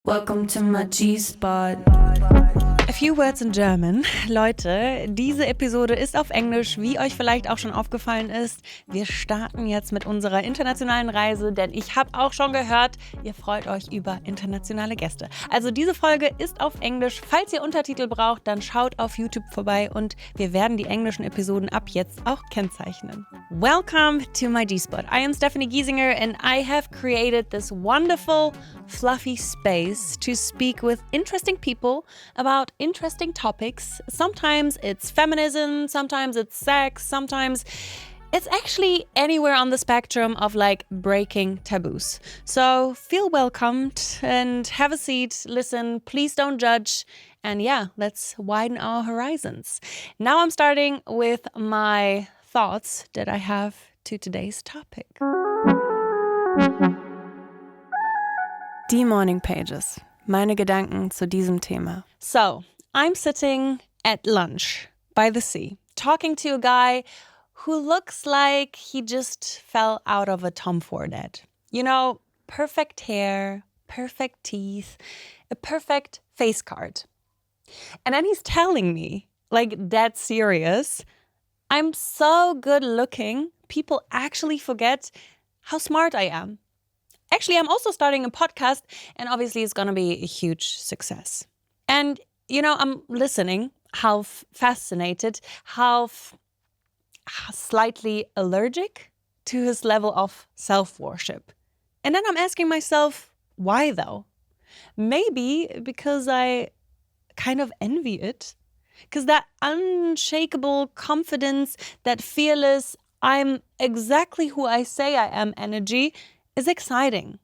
Welcome to my G-Spot. A few words in German. Leute, diese Episode ist auf Englisch, wie euch vielleicht auch schon aufgefallen ist. Wir starten jetzt mit unserer internationalen Reise, denn ich habe auch schon gehört, ihr freut euch über internationale Gäste. Also diese Folge ist auf Englisch. Falls ihr Untertitel braucht, dann schaut auf YouTube vorbei und wir werden die englischen Episoden ab jetzt auch kennzeichnen. Welcome to my G-Spot. I am Stephanie Giesinger and I have created this wonderful, fluffy space to speak with interesting people about interesting topics. Sometimes it's feminism, sometimes it's sex, sometimes it's actually anywhere on the spectrum of like breaking taboos. So feel welcomed and have a seat, listen, please don't judge. And yeah, let's widen our horizons. Now I'm starting with my thoughts that I have to today's topic. Die Morning Pages. Meine Gedanken zu diesem Thema. So, I'm sitting at lunch by the sea, talking to a guy who looks like he just fell out of a Tom Ford ad. You know, perfect hair, perfect teeth, a perfect face card. And then he's telling me, like dead serious, I'm so good looking, people actually forget how smart I am. Actually, I'm also starting a podcast, and obviously it's going to be a huge success. And, you know, I'm listening, how fascinated, how slightly allergic to his level of self-worship. And then I'm asking myself, why though? Maybe because I kind of envy it. Because that unshakable confidence, that fearless, I'm exactly who I say I am energy is exciting.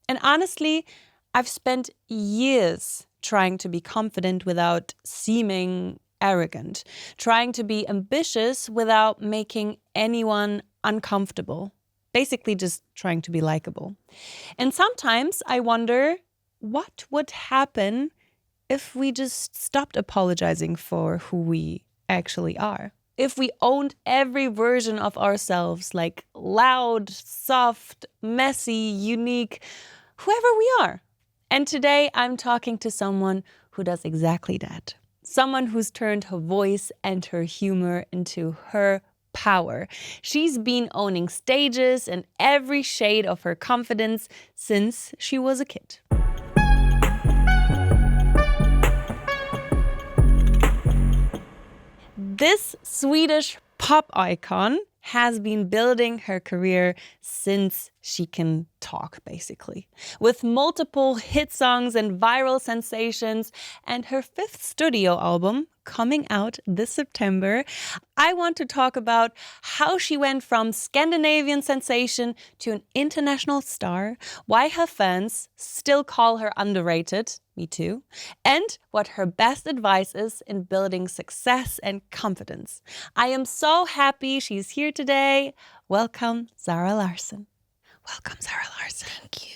And honestly, I've spent years trying to be confident without seeming arrogant, trying to be ambitious without making anyone uncomfortable, basically just trying to be likable. And sometimes I wonder what would happen if we just stopped apologizing for who we actually are. If we owned every version of ourselves, like loud, soft, messy, unique, whoever we are. And today I'm talking to someone who does exactly that. Someone who's turned her voice and her humor into her power. She's been owning stages and every shade of her confidence since she was a kid. This Swedish pop icon has been building her career since she can talk, basically. With multiple hit songs and viral sensations, and her 5th studio album coming out this September, I want to talk about how she went from Scandinavian sensation to an international star, why her fans still call her underrated, me too, and what her best advice is in building success and confidence. I am so happy she's here today. Welcome, Zara Larsson. Welcome, Zara Larsson. Thank you.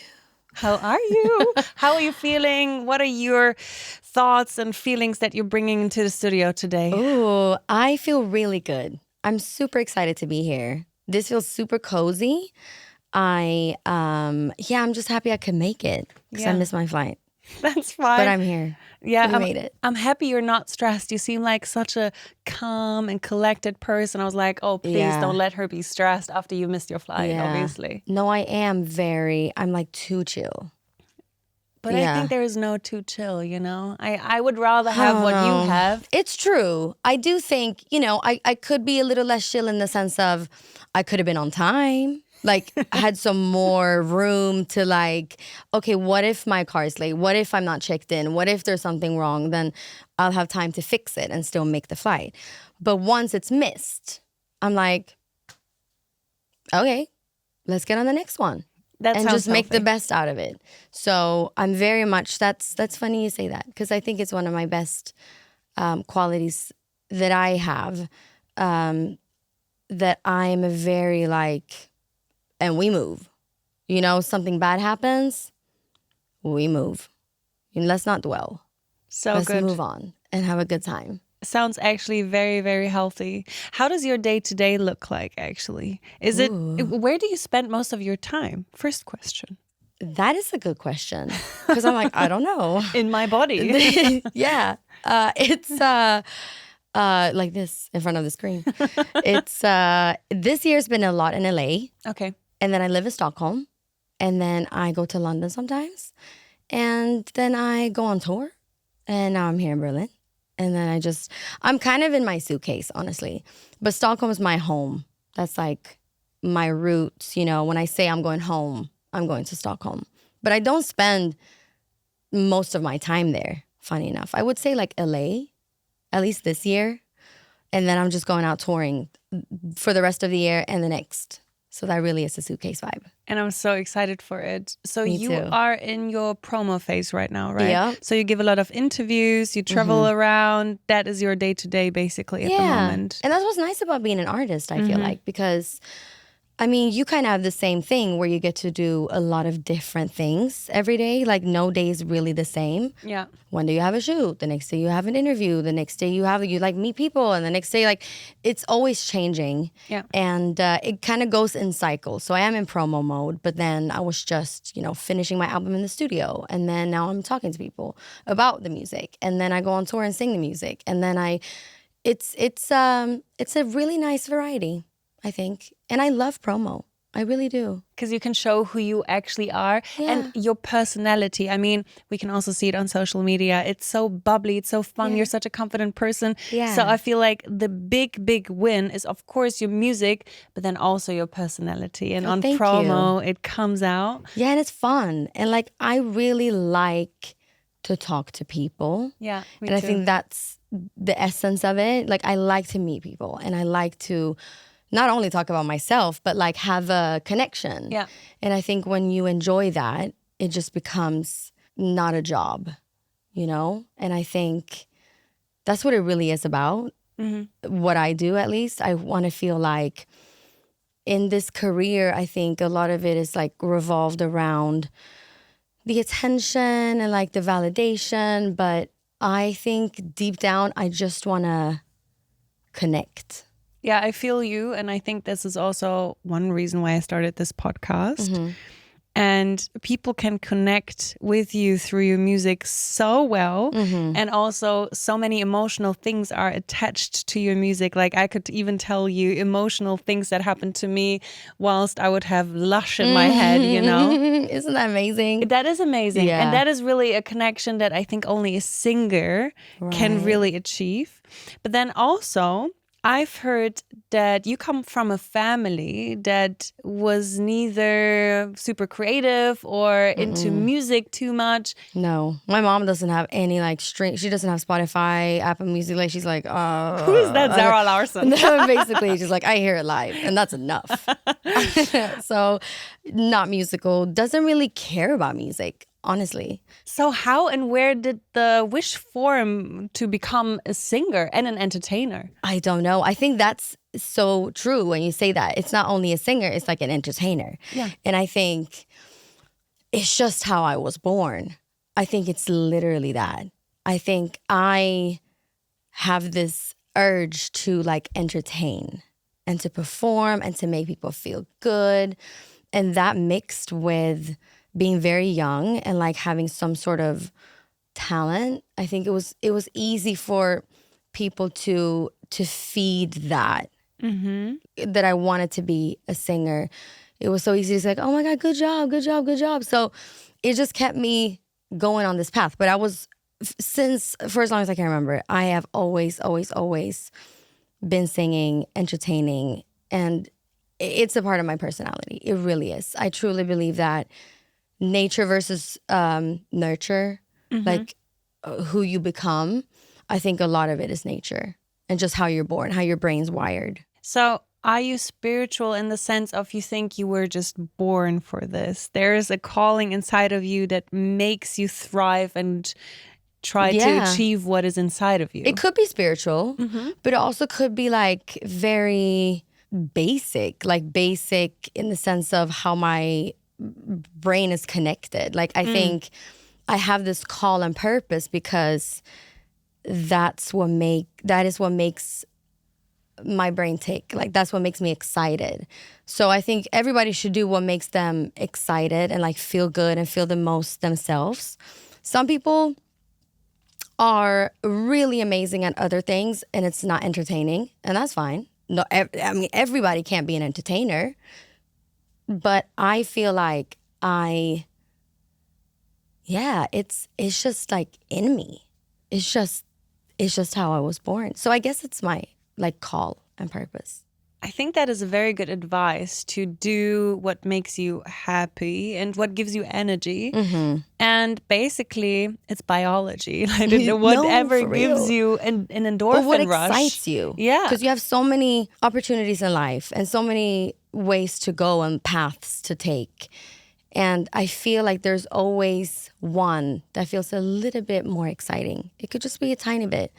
How are you? How are you feeling? What are your thoughts and feelings that you're bringing into the studio today? Ooh, I feel really good. I'm super excited to be here. This feels super cozy. I'm just happy I could make it because I missed my flight. That's fine. But I'm here. Yeah, we made it. I'm happy you're not stressed. You seem like such a calm and collected person. I was like, oh, please don't let her be stressed after you missed your flight, obviously. No, I'm like too chill. But I think there is no too chill, you know? I would rather have what you have. It's true. I do think, I could be a little less chill in the sense of I could have been on time. Like, had some more room to like, okay, what if my car's late? What if I'm not checked in? What if there's something wrong? Then I'll have time to fix it and still make the flight. But once it's missed, I'm like, okay, let's get on the next one. And just make the best out of it. So I'm very much, that's funny you say that, because I think it's one of my best qualities that I have, that I'm a very like, and we move. Something bad happens, we move. Let's not dwell. Let's move on and have a good time. Sounds actually very, very healthy. How does your day-to-day look like, actually? Where do you spend most of your time? First question. That is a good question. Because I'm like, I don't know. In my body. Yeah. It's like this in front of the screen. It's this year's been a lot in LA. Okay. And then I live in Stockholm. And then I go to London sometimes. And then I go on tour. And now I'm here in Berlin. And then I'm kind of in my suitcase, honestly. But Stockholm is my home. That's like my roots. When I say I'm going home, I'm going to Stockholm. But I don't spend most of my time there, funny enough. I would say like LA, at least this year. And then I'm just going out touring for the rest of the year and the next. So that really is a suitcase vibe. And I'm so excited for it. So Me you too. are in your promo phase right now, right? Yeah. So you give a lot of interviews, you travel around. That is your day-to-day basically at the moment. And that's what's nice about being an artist, I feel like, because you kind of have the same thing where you get to do a lot of different things every day. Like no day is really the same. Yeah. One day you have a shoot, the next day you have an interview, the next day you meet people, and the next day it's always changing. Yeah. And it kind of goes in cycles. So I am in promo mode, but then I was just finishing my album in the studio, and then now I'm talking to people about the music, and then I go on tour and sing the music, and then it's a really nice variety, I think. And I love promo. I really do. Because you can show who you actually are and your personality. I mean, we can also see it on social media. It's so bubbly. It's so fun. You're such a confident person. Yeah. So I feel like the big win is, of course, your music, but then also your personality. And on thank promo, it comes out. Yeah, and it's fun. And I really like to talk to people. Yeah, me and too. I think that's the essence of it. I like to meet people, and I like to not only talk about myself, but have a connection. Yeah. And I think when you enjoy that, it just becomes not a job, And I think that's what it really is about. What I do, at least. I want to feel like in this career, I think a lot of it is revolved around the attention and the validation. But I think deep down, I just want to connect. Yeah, I feel you. And I think this is also one reason why I started this podcast. And people can connect with you through your music so well. And also so many emotional things are attached to your music. I could even tell you emotional things that happened to me whilst I would have Lush in my head, Isn't that amazing? That is amazing. Yeah. And that is really a connection that I think only a singer can really achieve. But then also, I've heard that you come from a family that was neither super creative or into music too much. No, my mom doesn't have any stream. She doesn't have Spotify, Apple Music. She's like, Who is that, Zara Larsson? Basically, she's like, I hear it live, and that's enough. So, not musical. Doesn't really care about music, honestly. So how and where did the wish form to become a singer and an entertainer? I don't know. I think that's so true when you say that. It's not only a singer, it's an entertainer. Yeah. And I think it's just how I was born. I think it's literally that. I think I have this urge to entertain and to perform and to make people feel good. And that mixed with being very young and having some sort of talent, I think it was easy for people to feed that. That I wanted to be a singer. It was so easy to say, oh my God, good job, good job, good job. So it just kept me going on this path. But I was, for as long as I can remember, I have always been singing, entertaining, and it's a part of my personality. It really is. I truly believe that nature versus nurture, who you become, I think a lot of it is nature and just how you're born, how your brain's wired. So are you spiritual in the sense of you think you were just born for this? There is a calling inside of you that makes you thrive and try to achieve what is inside of you. It could be spiritual, but it also could be very basic in the sense of how my brain is connected. I think I have this call and purpose because that is what makes my brain tick. Like that's what makes me excited. So I think everybody should do what makes them excited and like feel good and feel the most themselves. Some people are really amazing at other things and it's not entertaining, and that's fine. No, I mean everybody can't be an entertainer, but I feel like it's just like in me. It's just how I was born. So I guess it's my like call and purpose. I think that is a very good advice, to do what makes you happy and what gives you energy. And basically, it's biology. I don't know, whatever for gives real. you an endorphin But what rush. excites you? Yeah. Because you have so many opportunities in life and so many ways to go and paths to take. And I feel like there's always one that feels a little bit more exciting. It could just be a tiny bit.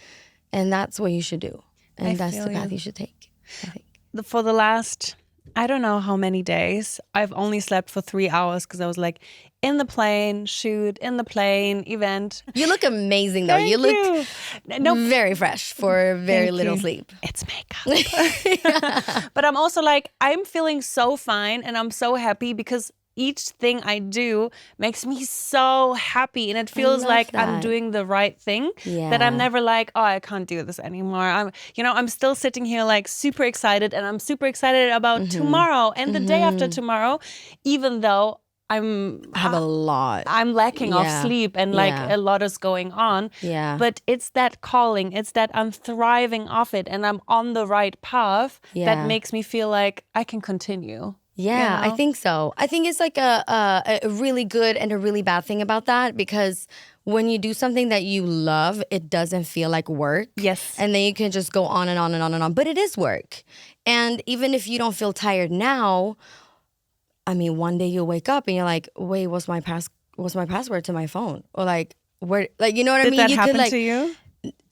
And that's what you should do. And that's the path you should take, I think. For the last, I don't know how many days, I've only slept for 3 hours because I was like in the plane, shoot, in the plane, event. You look amazing though. Thank you look you. very fresh for very Thank little you. sleep. It's makeup. But I'm also like, I'm feeling so fine and I'm so happy because each thing I do makes me so happy, and it feels love like I'm that. doing the right thing. That Yeah. I'm never like, oh, I can't do this anymore. I'm still sitting here like super excited, and I'm super excited about tomorrow and the day after tomorrow, even though I have a lot. I'm lacking of Yeah. sleep and like Yeah. a lot is going on. Yeah. But it's that calling, it's that I'm thriving off it and I'm on the right path Yeah. that makes me feel like I can continue. Yeah, You know? I think so. I think it's like a really good and a really bad thing about that, because when you do something that you love, it doesn't feel like work. Yes. And then you can just go on and on and on and on. But it is work. And even if you don't feel tired now, I mean, one day you'll wake up and you're like, wait, what's my password to my phone? Or like, where, like, you know what I Did mean? that You happen could like, to you?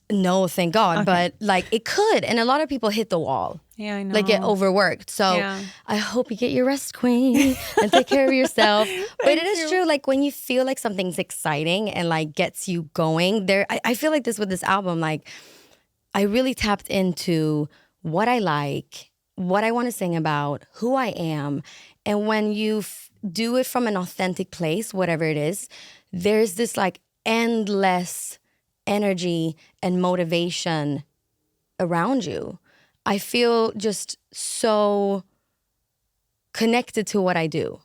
no, thank God. But like it could. And a lot of people hit the wall. Yeah, I know. Like get overworked. So Yeah. I hope you get your rest, queen, and take care of yourself. But it is true. Like when you feel like something's exciting and like gets you going, I feel like this with this album. Like I really tapped into what I like, what I want to sing about, who I am. And when you do it from an authentic place, whatever it is, there's this like endless energy and motivation around you. I feel just so connected to what I do.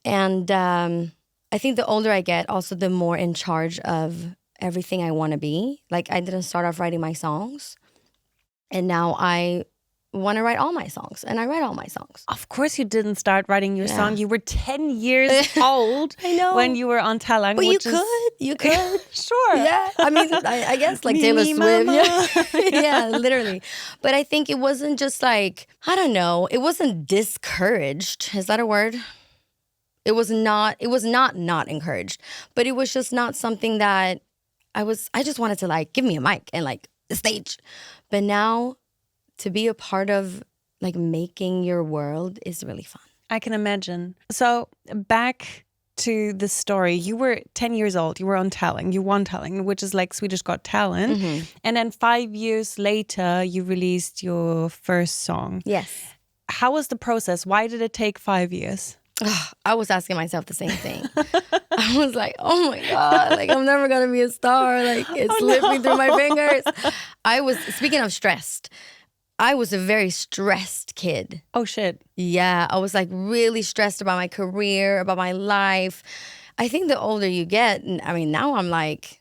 And I think the older I get, also the more in charge of everything I want to be. Like I didn't start off writing my songs, and now I want to write all my songs, and I write all my songs. Of course you didn't start writing your song. You were 10 years old I know. when you were on Talang. But which you could. Sure. Yeah, I mean, I guess like Me, Taylor me, Swift. mama. Yeah, literally. But I think it wasn't just like, I don't know, it wasn't discouraged. Is that a word? It was not encouraged. But it was just not something that I just wanted to like, give me a mic and like the stage. But now to be a part of like making your world is really fun. I can imagine. So back to the story, you were 10 years old, you were on Talang, you won Talang, which is like Swedish Got Talent. And then 5 years later, you released your first song. Yes. How was the process? Why did it take 5 years? I was asking myself the same thing. I was like, oh my God, like I'm never gonna be a star. Like it's slipping through my fingers. Speaking of stressed, I was a very stressed kid. Oh shit. Yeah, I was like really stressed about my career, about my life. I think the older you get, I mean, now I'm like,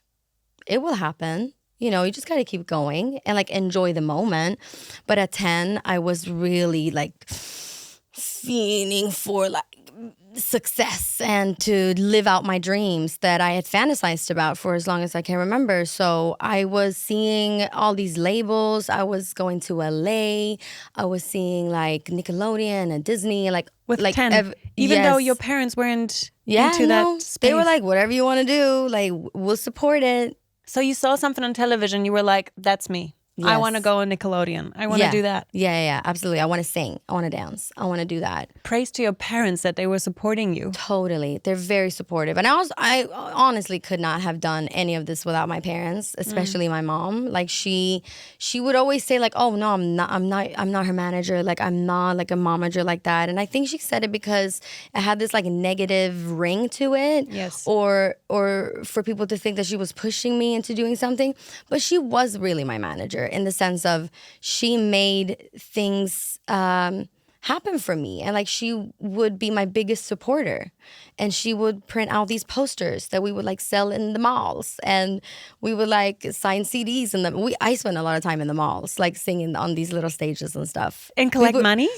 it will happen. You know, you just gotta keep going and like enjoy the moment. But at 10, I was really like fiending for like success and to live out my dreams that I had fantasized about for as long as I can remember. So I was seeing all these labels. I was going to LA. I was seeing like Nickelodeon and Disney, like With like 10, even though yes. your parents weren't yeah, into no, that space. they were like, whatever you want to do, like we'll support it. So you saw something on television, you were like, that's me. I want to Yes. go on Nickelodeon. I want to do that. Yeah, absolutely. I want to sing. I want to dance. I want to do that. Praise to your parents that they were supporting you. Totally. They're very supportive. And I honestly could not have done any of this without my parents, especially my mom. Like she would always say like, "Oh, no, I'm not her manager. Like I'm not like a momager like that." And I think she said it because it had this like negative ring to it. Yes. Or for people to think that she was pushing me into doing something, but she was really my manager in the sense of she made things happen for me, and like she would be my biggest supporter, and she would print out these posters that we would like sell in the malls, and we would like sign CDs in them. I spent a lot of time in the malls like singing on these little stages and stuff. And collect money?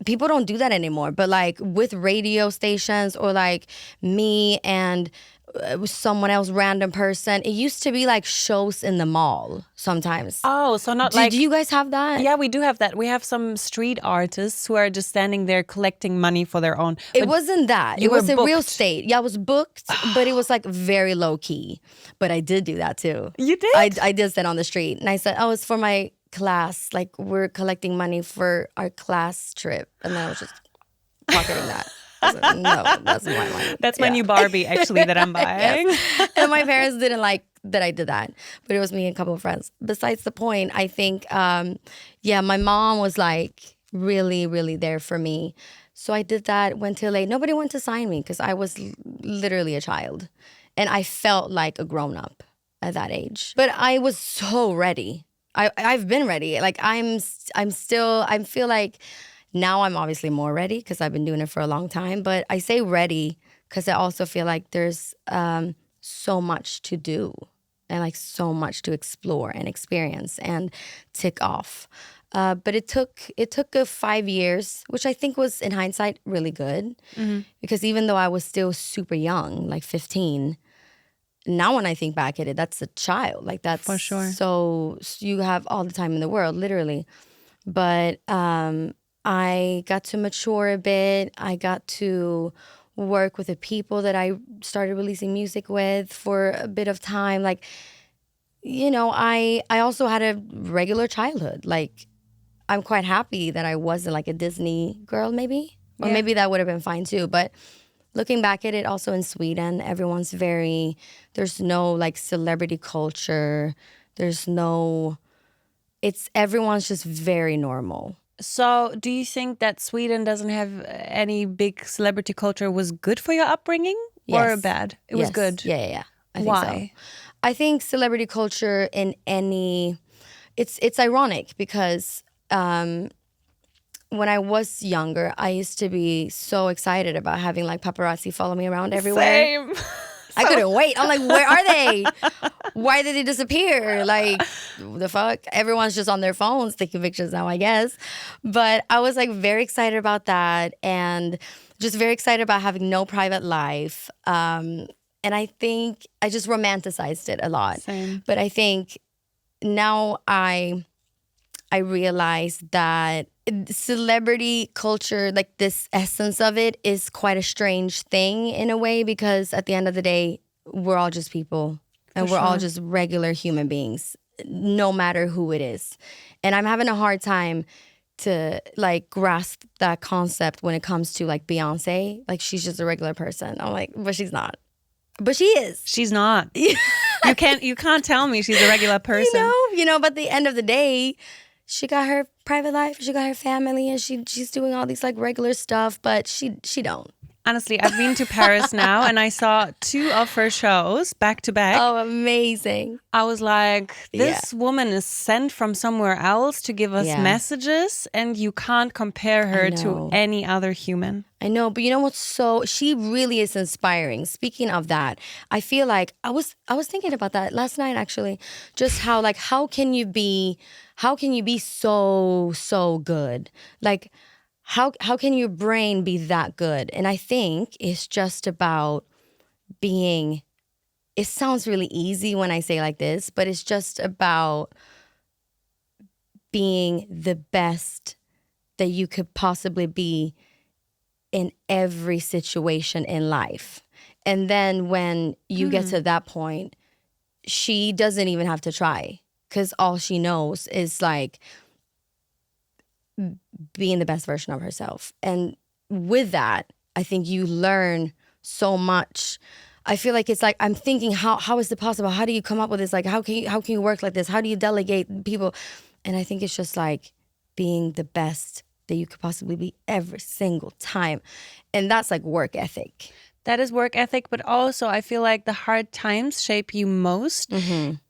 People don't do that anymore, but like with radio stations or like me and someone else, random person, it used to be like shows in the mall sometimes. Oh, so not Do you guys have that? Yeah, we do have that. We have some street artists who are just standing there collecting money for their own. It wasn't that. you It was were a real booked. estate. Yeah, I was booked, but it was like very low key. But I did do that too. You did? I did stand on the street and I said, "Oh, it's for my class. Like we're collecting money for our class trip." And then I was just pocketing that. I was like, no, that's my money. That's my new Barbie, actually, that I'm buying. Yes. And my parents didn't like that I did that, but it was me and a couple of friends. Besides the point, I think, my mom was like really, really there for me. So I did that, went to LA. Nobody went to sign me because I was literally a child. And I felt like a grown up at that age. But I was so ready. I've been ready. Like I feel like now I'm obviously more ready because I've been doing it for a long time. But I say ready because I also feel like there's so much to do and like so much to explore and experience and tick off. But it took 5 years, which I think was in hindsight really good, because even though I was still super young, like 15, now when I think back at it, that's a child. Like that's For sure. So you have all the time in the world, literally. But I got to mature a bit. I got to work with the people that I started releasing music with for a bit of time. Like, you know, I also had a regular childhood. Like, I'm quite happy that I wasn't like a Disney girl, maybe. Or Yeah. maybe that would have been fine too. But looking back at it, also in Sweden, there's no like celebrity culture. Everyone's just very normal. So, do you think that Sweden doesn't have any big celebrity culture was good for your upbringing or Yes. bad? It was Yes. good. Yeah. I think Why? so. I think celebrity culture it's ironic because when I was younger, I used to be so excited about having like paparazzi follow me around everywhere. Same. I couldn't wait. I'm like, where are they? Why did they disappear? Like, the fuck? Everyone's just on their phones taking pictures now, I guess. But I was like very excited about that and just very excited about having no private life. And I think I just romanticized it a lot. Same. But I think now I realize that celebrity culture, like this essence of it, is quite a strange thing in a way, because at the end of the day, we're all just people and we're all just regular human beings, no matter who it is. And I'm having a hard time to like grasp that concept when it comes to like Beyonce. Like, she's just a regular person. I'm like, but she's not. But she is. She's not. You can't tell me she's a regular person. You know, but at the end of the day, she got her private life, she got her family, and she's doing all these like regular stuff, but she don't. Honestly, I've been to Paris now and I saw 2 of her shows back to back. Oh, amazing. I was like, this woman is sent from somewhere else to give us Yeah. messages, and you can't compare her to know. any other human. I know, but you know what's she really is inspiring. Speaking of that, I feel like I was thinking about that last night actually. Just how like how can you be so good? Like how can your brain be that good? And I think it's just about being, it sounds really easy when I say like this, but it's just about being the best that you could possibly be in every situation in life. And then when you get to that point, she doesn't even have to try. because all she knows is like being the best version of herself. And with that, I think you learn so much. I feel like it's like I'm thinking, how is it possible? How do you come up with this? Like how can you work like this? How do you delegate people? And I think it's just like being the best that you could possibly be every single time. And that's like work ethic. That is work ethic, but also I feel like the hard times shape you most.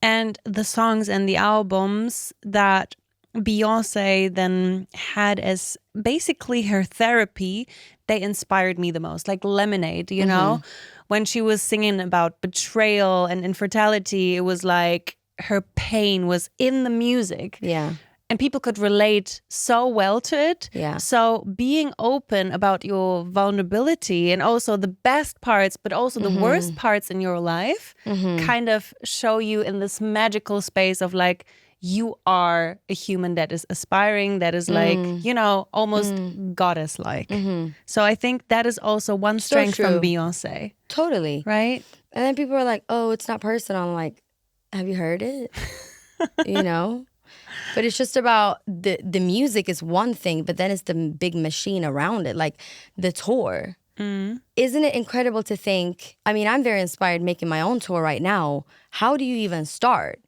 And the songs and the albums that Beyonce then had as basically her therapy, they inspired me the most. Like Lemonade, you know? When she was singing about betrayal and infertility, it was like her pain was in the music. Yeah. And people could relate so well to it. Yeah. So being open about your vulnerability and also the best parts, but also the worst parts in your life kind of show you in this magical space of like, you are a human that is aspiring, that is like, you know, almost goddess-like. So I think that is also one strength from true. Beyonce. Totally. Right? And then people are like, oh, it's not personal. I'm like, have you heard it? You know? But it's just about the music is one thing, but then it's the big machine around it, like the tour. Isn't it incredible to think, I mean, I'm very inspired making my own tour right now. How do you even start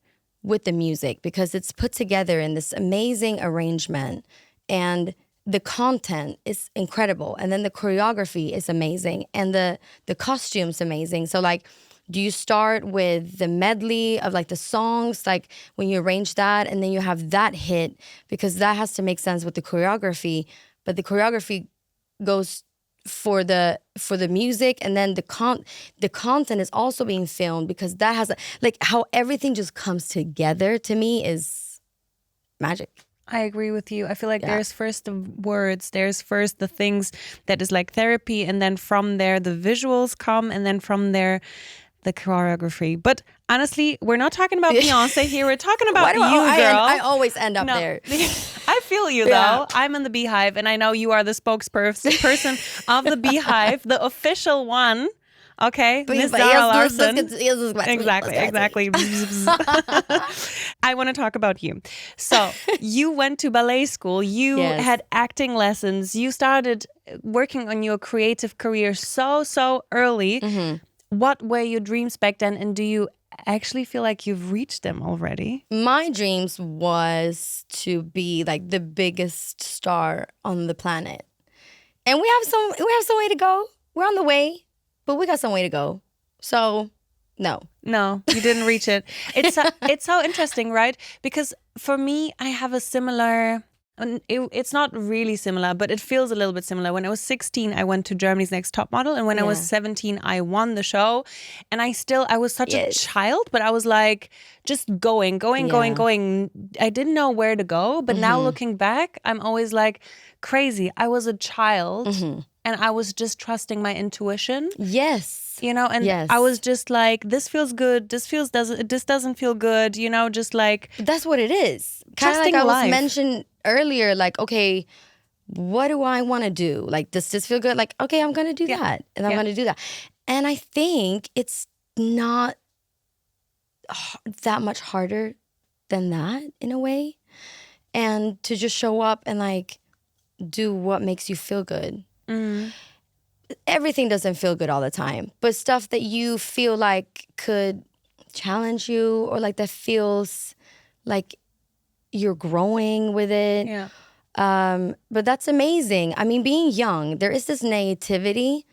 with the music? Because it's put together in this amazing arrangement and the content is incredible. And then the choreography is amazing and the costume's amazing. So like, do you start with the medley of like the songs, like when you arrange that and then you have that hit, because that has to make sense with the choreography, but the choreography goes for the music, and then the content is also being filmed, because that has like how everything just comes together to me is magic. I agree with you. I feel like there's first the words, there's first the things that is like therapy, and then from there the visuals come, and then from there the choreography. But honestly, we're not talking about Beyonce here. We're talking about you, girl. I always end up there. I feel you though. I'm in the Beehive, and I know you are the spokesperson of the Beehive, the official one. Okay, Miss Zara Larsson. Exactly. I want to talk about you. So you went to ballet school. You had acting lessons. You started working on your creative career so early. What were your dreams back then, and do you actually feel like you've reached them already? My dreams was to be like the biggest star on the planet, and we have some way to go. We're on the way, but we got some way to go. So, no, you didn't reach it. It's so interesting, right? Because for me, I have a similar. It's not really similar, but it feels a little bit similar. When I was 16, I went to Germany's Next Top Model. And when I was 17, I won the show. And I was such a child, but I was like, just going. I didn't know where to go. But now looking back, I'm always like, crazy. I was a child and I was just trusting my intuition. Yes. You know, and I was just like, this feels good. This doesn't feel good. You know, just like. That's what it is. Kind of like I was mentioned earlier, like, okay, what do I want to do? Like, does this feel good? Like, okay, I'm going to do that. And I'm going to do that. And I think it's not that much harder than that in a way. And to just show up and like do what makes you feel good. Everything doesn't feel good all the time, but stuff that you feel like could challenge you, or like that feels like you're growing with it. Yeah. But that's amazing. I mean, being young, there is this naivety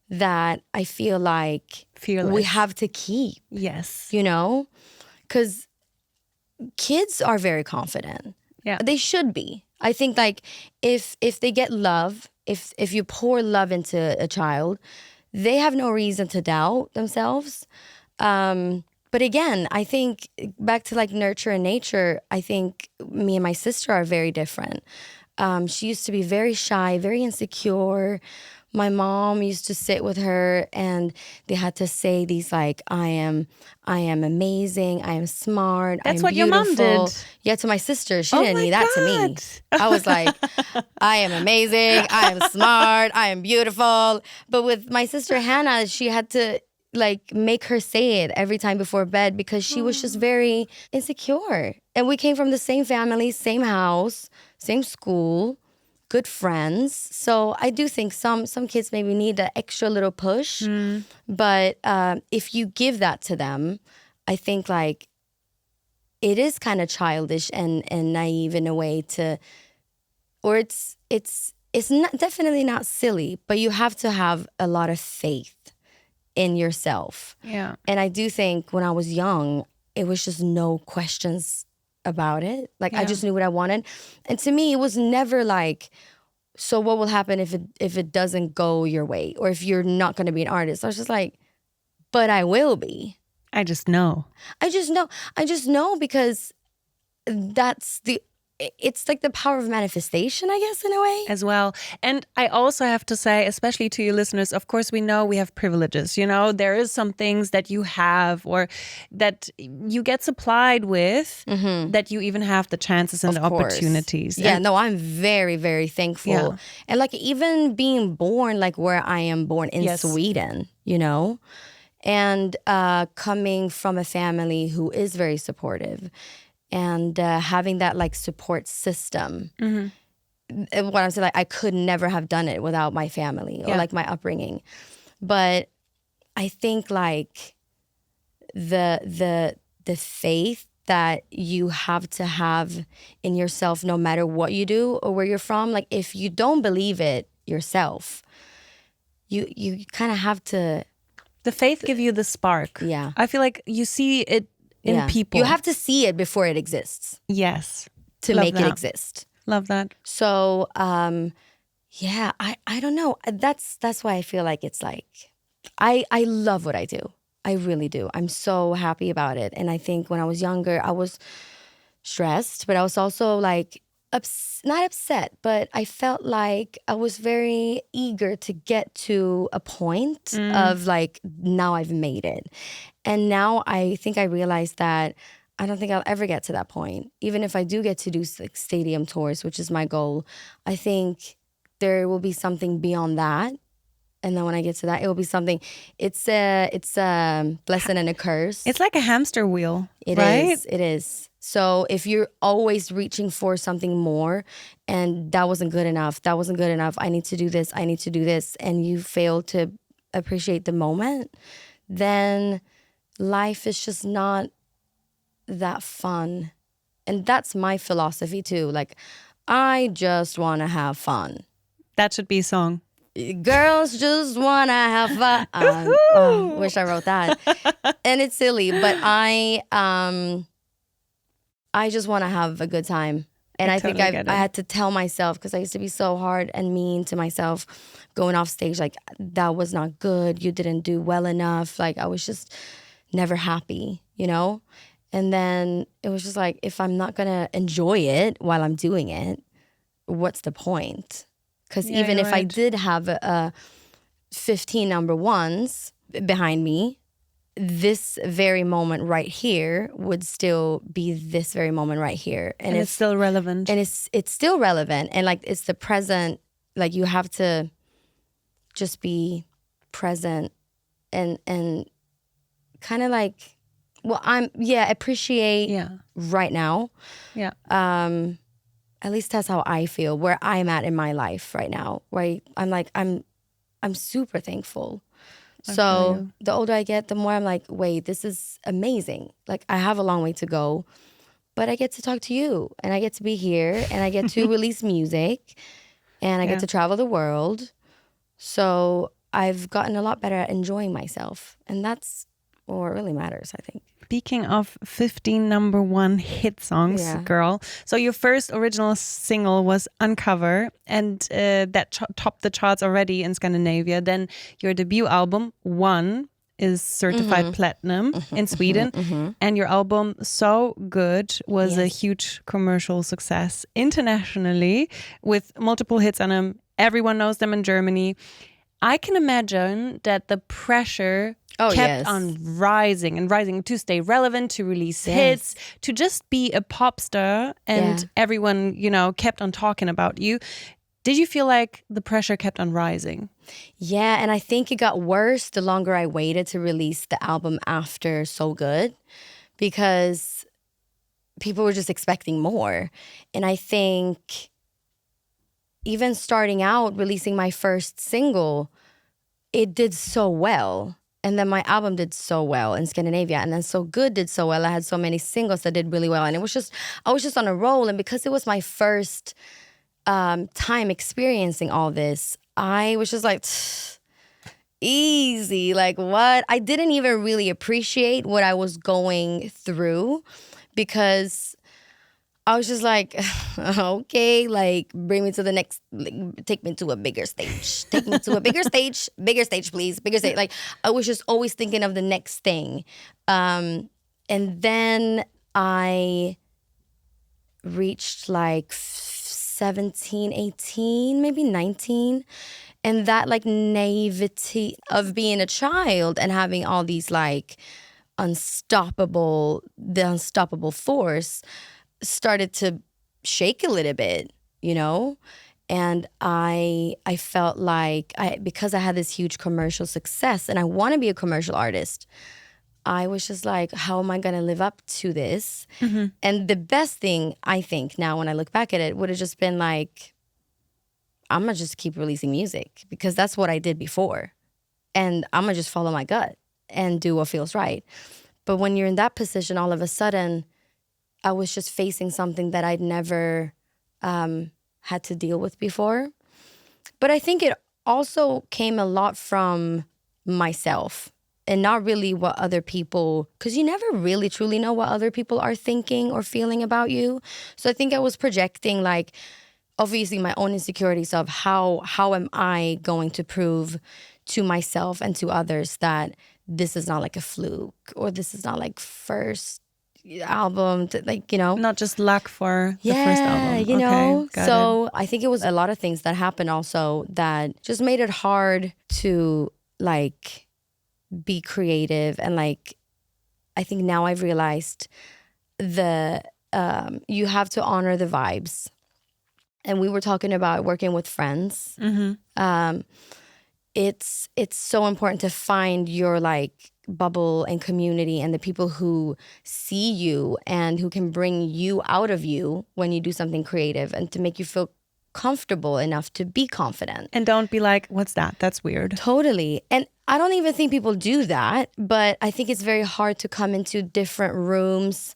that I feel like we have to keep. Yes. You know? Because kids are very confident. Yeah. They should be. I think like if they get love, if you pour love into a child, they have no reason to doubt themselves. But again, I think back to like nurture and nature, I think me and my sister are very different. She used to be very shy, very insecure. My mom used to sit with her and they had to say these like, I am amazing, I am smart, That's I'm what beautiful. your mom did. Yeah, to my sister. She didn't need that to me. I was like, I am amazing, I am smart, I am beautiful. But with my sister Hannah, she had to like make her say it every time before bed because she was just very insecure. And we came from the same family, same house, same school, good friends. So I do think some kids maybe need an extra little push. But if you give that to them, I think like it is kind of childish and naive in a way to, or it's not definitely not silly, but you have to have a lot of faith in yourself. Yeah. And I do think when I was young, it was just no questions about it. Like I just knew what I wanted. And to me, it was never like, so what will happen if it doesn't go your way or if you're not going to be an artist? I was just like, but I will be. I just know. I just know because it's like the power of manifestation, I guess, in a way. As well. And I also have to say, especially to your listeners, of course, we know we have privileges. You know, there is some things that you have or that you get supplied with that you even have the chances and the opportunities. Yeah, And no, I'm very, very thankful. Yeah. And like even being born like where I am born in Yes. Sweden, you know, and coming from a family who is very supportive and having that like support system. What I'm saying, like I could never have done it without my family or like my upbringing. But I think like the faith that you have to have in yourself no matter what you do or where you're from, like if you don't believe it yourself, you kind of have to. the faith give you the spark. Yeah. I feel like you see it in people. You have to see it before it exists Yes. to Love make it that. exist. Love that. So, yeah, I don't know. That's why I feel like it's like, I love what I do. I really do. I'm so happy about it. And I think when I was younger, I was stressed, but I was also like, not upset, but I felt like I was very eager to get to a point of like, now I've made it. And now I think I realized that I don't think I'll ever get to that point. Even if I do get to do like stadium tours, which is my goal, I think there will be something beyond that. And then when I get to that, it will be something. It's a blessing and a curse. It's like a hamster wheel, It right? is. It is. So if you're always reaching for something more and that wasn't good enough, I need to do this, and you fail to appreciate the moment, then life is just not that fun. And that's my philosophy too. Like, I just want to have fun. That should be a song. Girls just want to have fun. Wish I wrote that. And it's silly, but I just want to have a good time. And I think totally get it. I had to tell myself, because I used to be so hard and mean to myself going off stage, like, that was not good. You didn't do well enough. Like, I was just never happy, you know? And then it was just like, if I'm not going to enjoy it while I'm doing it, what's the point? Because Yeah, even you're if I right. did have 15 number ones behind me, this very moment right here would still be this very moment right here. And it's still relevant. And it's still relevant. And like, it's the present. Like, you have to just be present and kind of like, well, appreciate right now. Yeah. At least that's how I feel, where I'm at in my life right now, where I'm like, I'm super thankful. So the older I get, the more I'm like, wait, this is amazing. Like, I have a long way to go, but I get to talk to you, and I get to be here, and I get to release music, and I get to travel the world. So I've gotten a lot better at enjoying myself, and that's what really matters, I think. Speaking of 15 number one hit songs, girl. So your first original single was Uncover, and that topped the charts already in Scandinavia. Then your debut album, One, is certified platinum in Sweden. And your album, So Good, was a huge commercial success internationally with multiple hits on them. Everyone knows them in Germany. I can imagine that the pressure kept on rising and rising to stay relevant, to release hits, to just be a pop star, and everyone, you know, kept on talking about you. Did you feel like the pressure kept on rising? Yeah, and I think it got worse the longer I waited to release the album after So Good, because people were just expecting more. And I think even starting out, releasing my first single, it did so well. And then my album did so well in Scandinavia. And then So Good did so well. I had so many singles that did really well. And I was just on a roll. And because it was my first time experiencing all this, I was just like, easy. Like, what? I didn't even really appreciate what I was going through, because I was just like, okay, like, bring me to the next, like, take me to a bigger stage. Take me to a bigger stage, please, bigger stage. Like, I was just always thinking of the next thing. And then I reached like 17, 18, maybe 19. And that like naivety of being a child and having all these like the unstoppable force started to shake a little bit, you know? And I felt like because I had this huge commercial success and I want to be a commercial artist, I was just like, how am I going to live up to this? Mm-hmm. And the best thing, I think, now when I look back at it, would have just been like, I'm going to just keep releasing music, because that's what I did before. And I'm going to just follow my gut and do what feels right. But when you're in that position, all of a sudden, I was just facing something that I'd never had to deal with before. But I think it also came a lot from myself and not really what other people, because you never really truly know what other people are thinking or feeling about you. So I think I was projecting, like, obviously my own insecurities of how am I going to prove to myself and to others that this is not like a fluke, or this is not like first album, like, you know, Not just luck for the first album. you know. Okay, got So it. I think it was a lot of things that happened also that just made it hard to like be creative. And like, I think now I've realized you have to honor the vibes. And we were talking about working with friends. Mm-hmm. It's so important to find your like bubble and community and the people who see you and who can bring you out of you when you do something creative, and to make you feel comfortable enough to be confident. And don't be like, what's that? That's weird. Totally. And I don't even think people do that, but I think it's very hard to come into different rooms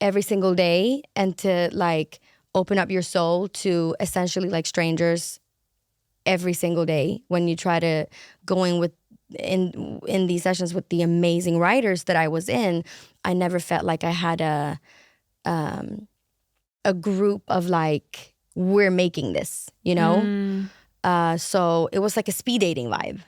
every single day and to like open up your soul to essentially like strangers every single day when you try to go in these sessions with the amazing writers that I was in. I never felt like I had a group of like, we're making this, you know? So it was like a speed dating vibe.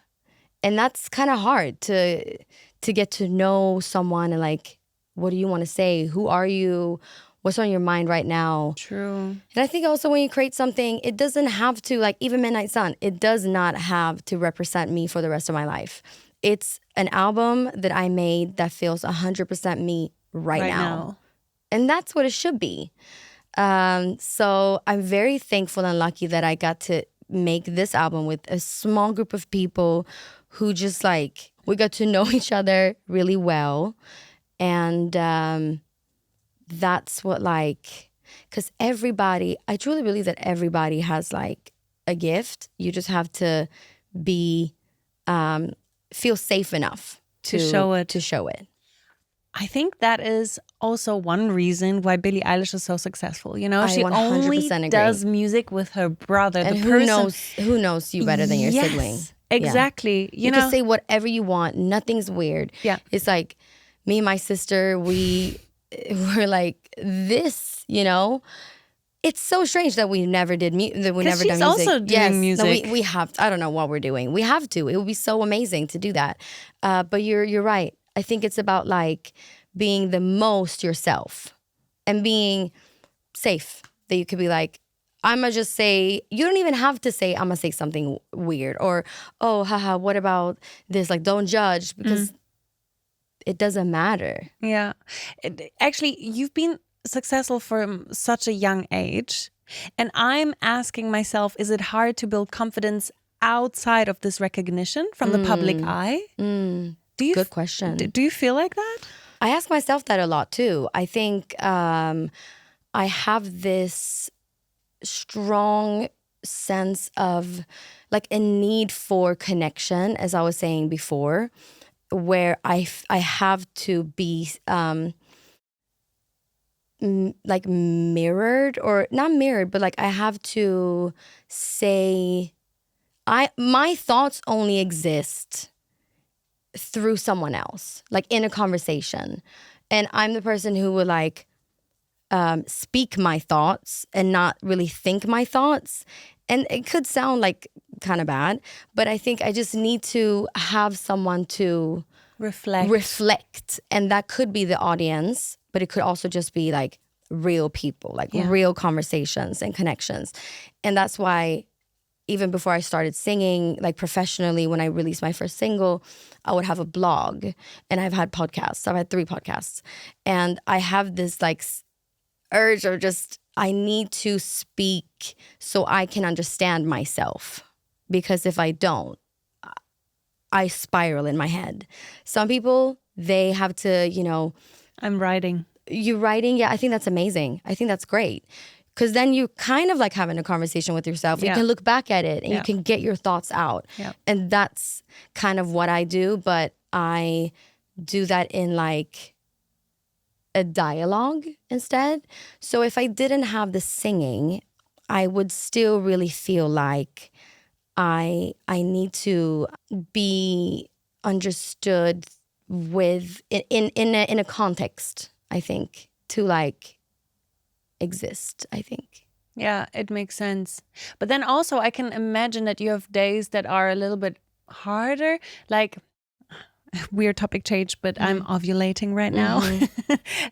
And that's kind of hard to get to know someone and like, what do you want to say? Who are you? What's on your mind right now? True. And I think also when you create something, it doesn't have to, like even Midnight Sun, it does not have to represent me for the rest of my life. It's an album that I made that feels 100% me right now. And that's what it should be. So I'm very thankful and lucky that I got to make this album with a small group of people who just like, we got to know each other really well. And that's what like, because I truly believe that everybody has like a gift. You just have to be, feel safe enough to show it. I think that is also one reason why Billie Eilish is so successful. You know, I she 100% only agree. does music with her brother. And who knows you better than your sibling? Exactly. You know, can say whatever you want. Nothing's weird. Yeah. It's like me and my sister, we're like this, you know? It's so strange that we never did never done music. she's also doing music. No, we have to. I don't know what we're doing. We have to. It would be so amazing to do that. But you're right. I think it's about like being the most yourself and being safe. That you could be like, I'm gonna just say, you don't even have to say, I'm gonna say something weird or, oh, haha, what about this? Like, don't judge, because it doesn't matter. Yeah. Actually, you've been successful from such a young age. And I'm asking myself, is it hard to build confidence outside of this recognition from the public eye? Do you Good question. Do you feel like that? I ask myself that a lot too. I think I have this strong sense of like a need for connection, as I was saying before, where I have to be like mirrored, or not mirrored, but like I have to say my thoughts only exist through someone else, like in a conversation. And I'm the person who would like speak my thoughts and not really think my thoughts. And it could sound like kind of bad, but I think I just need to have someone to reflect. And that could be the audience, but it could also just be like real people, like real conversations and connections. And that's why even before I started singing, like professionally, when I released my first single, I would have a blog, and I've had podcasts. I've had 3 podcasts. And I have this like urge of just, I need to speak so I can understand myself. Because if I don't, I spiral in my head. Some people, they have to, you know. I'm writing. You writing? Yeah, I think that's amazing. I think that's great. Because then you kind of like having a conversation with yourself. You can look back at it and you can get your thoughts out. Yeah. And that's kind of what I do. But I do that in like a dialogue instead. So if I didn't have the singing, I would still really feel like I need to be understood with in a context, I think, to like exist, I think. Yeah, it makes sense. But then also I can imagine that you have days that are a little bit harder. Like, weird topic change, but I'm ovulating right now.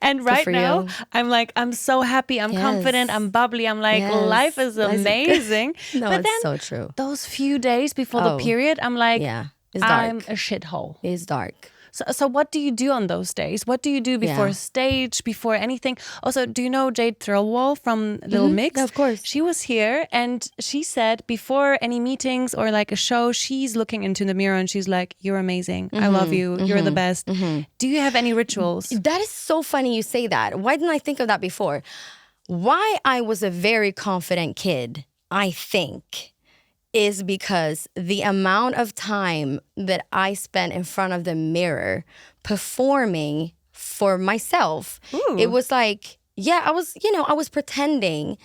And right now you. I'm like, I'm so happy, I'm confident, I'm bubbly, I'm like, life is amazing. No, but it's then so true. those few days before the period, I'm like, It's dark. I'm a shithole. It's dark. So what do you do on those days? What do you do before stage, before anything? Also, do you know Jade Thrillwall from Little Mix? Yeah, of course. She was here and she said before any meetings or like a show, she's looking into the mirror and she's like, you're amazing. I love you. You're the best. Do you have any rituals? That is so funny you say that. Why didn't I think of that before? Why I was a very confident kid, I think, is because the amount of time that I spent in front of the mirror performing for myself, it was like, I was pretending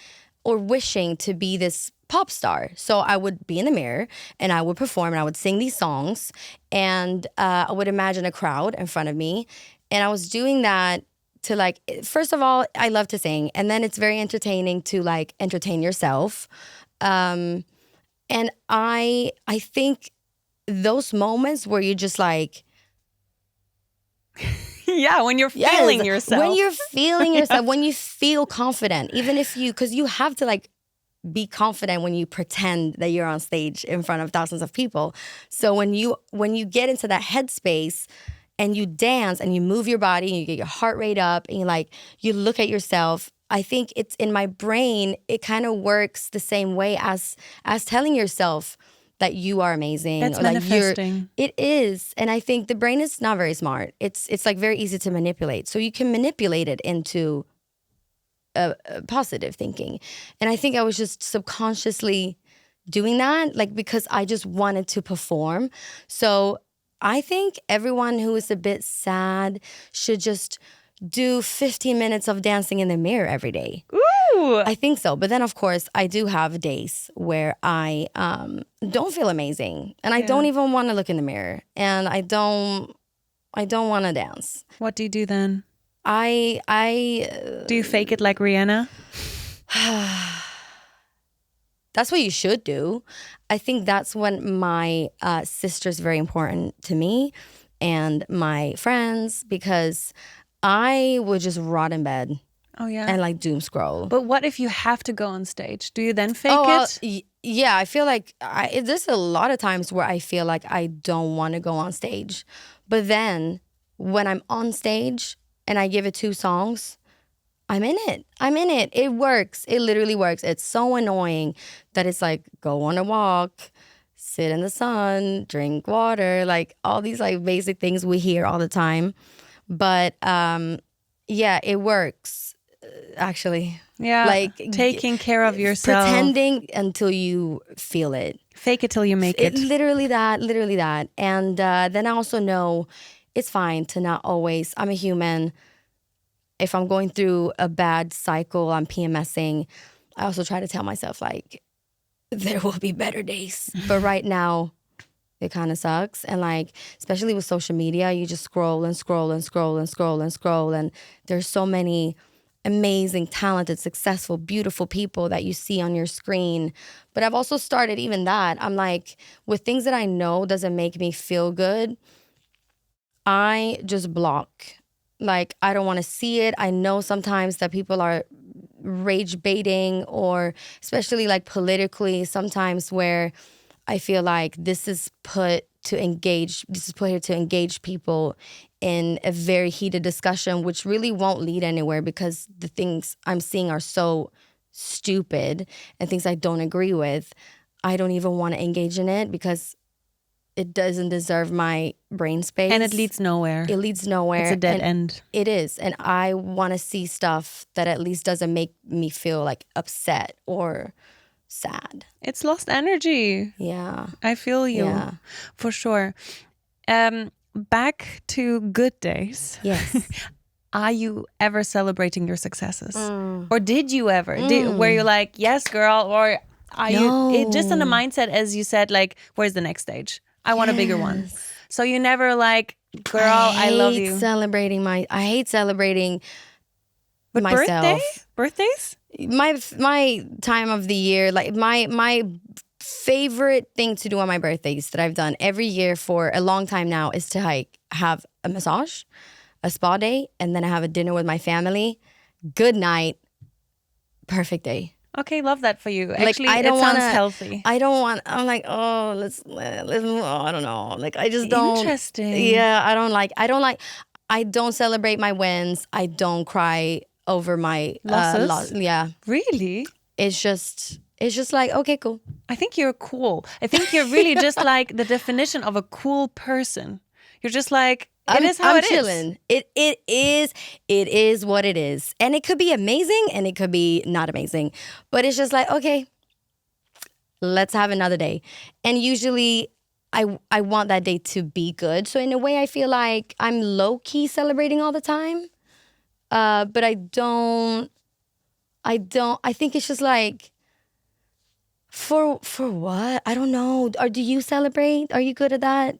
or wishing to be this pop star. So I would be in the mirror and I would perform and I would sing these songs and I would imagine a crowd in front of me. And I was doing that to like, first of all, I love to sing. And then it's very entertaining to like entertain yourself. And I think those moments where you just like... when you're feeling yourself. When you're feeling yourself, when you feel confident, even if because you have to like be confident when you pretend that you're on stage in front of thousands of people. So when you get into that headspace and you dance and you move your body and you get your heart rate up and you look at yourself, I think it's in my brain, it kind of works the same way as telling yourself that you are amazing. That's or like manifesting. It is. And I think the brain is not very smart. It's like very easy to manipulate. So you can manipulate it into a positive thinking. And I think I was just subconsciously doing that, like because I just wanted to perform. So I think everyone who is a bit sad should just do 15 minutes of dancing in the mirror every day. Ooh! I think so. But then, of course, I do have days where I don't feel amazing. And I don't even want to look in the mirror. And I don't want to dance. What do you do then? I Do you fake it like Rihanna? That's what you should do. I think that's when my sister's very important to me and my friends, because I would just rot in bed Oh yeah. and like doom scroll. But what if you have to go on stage? Do you then fake it? Yeah, I feel like there's a lot of times where I feel like I don't want to go on stage. But then when I'm on stage and I give it 2 songs, I'm in it. I'm in it. It works. It literally works. It's so annoying that it's like, go on a walk, sit in the sun, drink water, like all these like basic things we hear all the time. But yeah, it works actually. Yeah, Like taking care of yourself. Pretending until you feel it. Fake it till you make it. Literally that. And then I also know it's fine to not always, I'm a human. If I'm going through a bad cycle, I'm PMSing, I also try to tell myself like, there will be better days. But right now, it kind of sucks. And like, especially with social media, you just scroll and scroll and scroll and scroll and scroll. And there's so many amazing, talented, successful, beautiful people that you see on your screen. But I've also started even that. I'm like, with things that I know doesn't make me feel good, I just block. Like, I don't want to see it. I know sometimes that people are rage baiting, or especially like politically, sometimes where I feel like this is put here to engage people in a very heated discussion, which really won't lead anywhere because the things I'm seeing are so stupid and things I don't agree with. I don't even want to engage in it because it doesn't deserve my brain space. And it leads nowhere. It leads nowhere. It's a dead And end. It is. And I want to see stuff that at least doesn't make me feel like upset or sad. It's lost energy. Yeah. I feel you. Yeah. For sure. Back to good days. Yes. Are you ever celebrating your successes? Or did you ever? Were you like, yes, girl? Or are you just in the mindset, as you said, like, where's the next stage? I want a bigger one. So you never like, girl, I love you. I hate celebrating But myself. Birthdays? My time of the year, like my favorite thing to do on my birthdays that I've done every year for a long time now is to have a massage, a spa day, and then I have a dinner with my family. Good night. Perfect day. Okay, love that for you. Like, Actually, I don't it sounds wanna- healthy. I'm like, oh, let's move on. I don't know. Like, I just don't. Interesting. Yeah, I don't celebrate my wins. I don't cry over my Losses? Yeah. Really? It's just like, okay, cool. I think you're cool. I think you're really just like the definition of a cool person. You're just like, it is how I'm it is. chilling. It is what it is. And it could be amazing and it could be not amazing. But it's just like, okay, let's have another day. And usually I want that day to be good. So in a way I feel like I'm low-key celebrating all the time. But I think it's just like, for what? I don't know. Or do you celebrate? Are you good at that?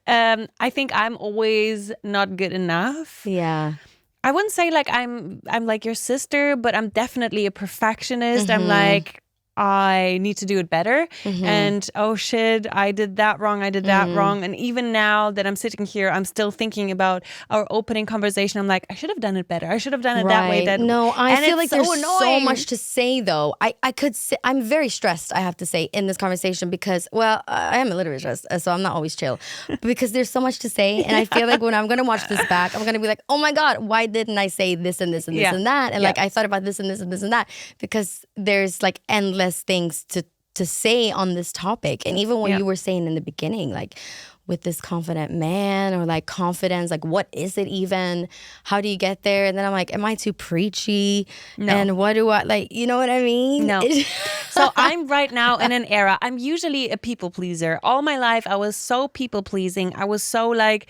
I think I'm always not good enough. Yeah. I wouldn't say like I'm like your sister, but I'm definitely a perfectionist. I'm like, I need to do it better. And oh shit, I did that wrong. I did that wrong. And even now that I'm sitting here, I'm still thinking about our opening conversation. I'm like, I should have done it better. I should have done it that way. No, I feel like it's there's so much to say though. I could say, I'm very stressed, I have to say, in this conversation because, well, I am a little bit stressed, so I'm not always chill. Because there's so much to say. And I feel like when I'm going to watch this back, I'm going to be like, oh my God, why didn't I say this and this and this and that? And like, I thought about this and this and this and that. Because there's like endless things to say on this topic. And even when you were saying in the beginning, like with this confident man or like confidence, like what is it even? How do you get there? And then I'm like, am I too preachy? No. And what do I like? You know what I mean? No. So I'm right now in an era, I'm usually a people pleaser. All my life, I was so people pleasing. I was so like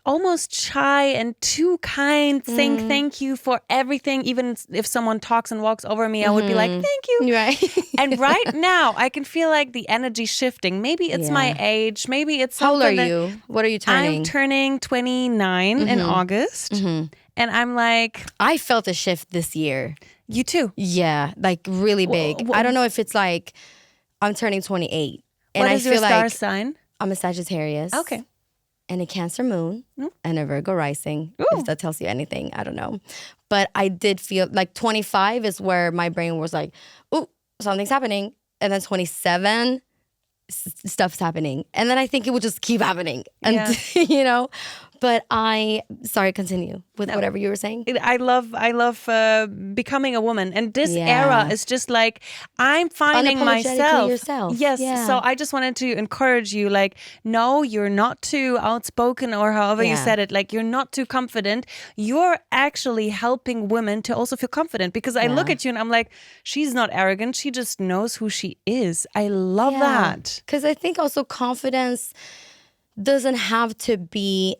almost shy and too kind, saying thank you for everything. Even if someone talks and walks over me, I would be like, thank you. Right. And right now, I can feel like the energy shifting. Maybe it's my age. Maybe it's How old something are that- you? What are you turning? I'm turning 29 in August. And I'm like, I felt a shift this year. you too. Yeah, like really big. I don't know if it's like I'm turning 28. And What I is feel your star like sign? I'm a Sagittarius. Okay. And a Cancer moon and a Virgo rising. If that tells you anything, I don't know. But I did feel like 25 is where my brain was like, ooh, something's happening. And then 27, stuff's happening. And then I think it would just keep happening. And, you know, But sorry, continue with whatever you were saying. I love becoming a woman, and this Yeah. era is just like I'm finding Unapologetically myself. yourself. Yes, Yeah. so I just wanted to encourage you. Like, no, you're not too outspoken, or however you Yeah. said it. Like, you're not too confident. You're actually helping women to also feel confident. Because I look Yeah. at you and I'm like, she's not arrogant. She just knows who she is. I love that. Because I think also confidence doesn't have to be.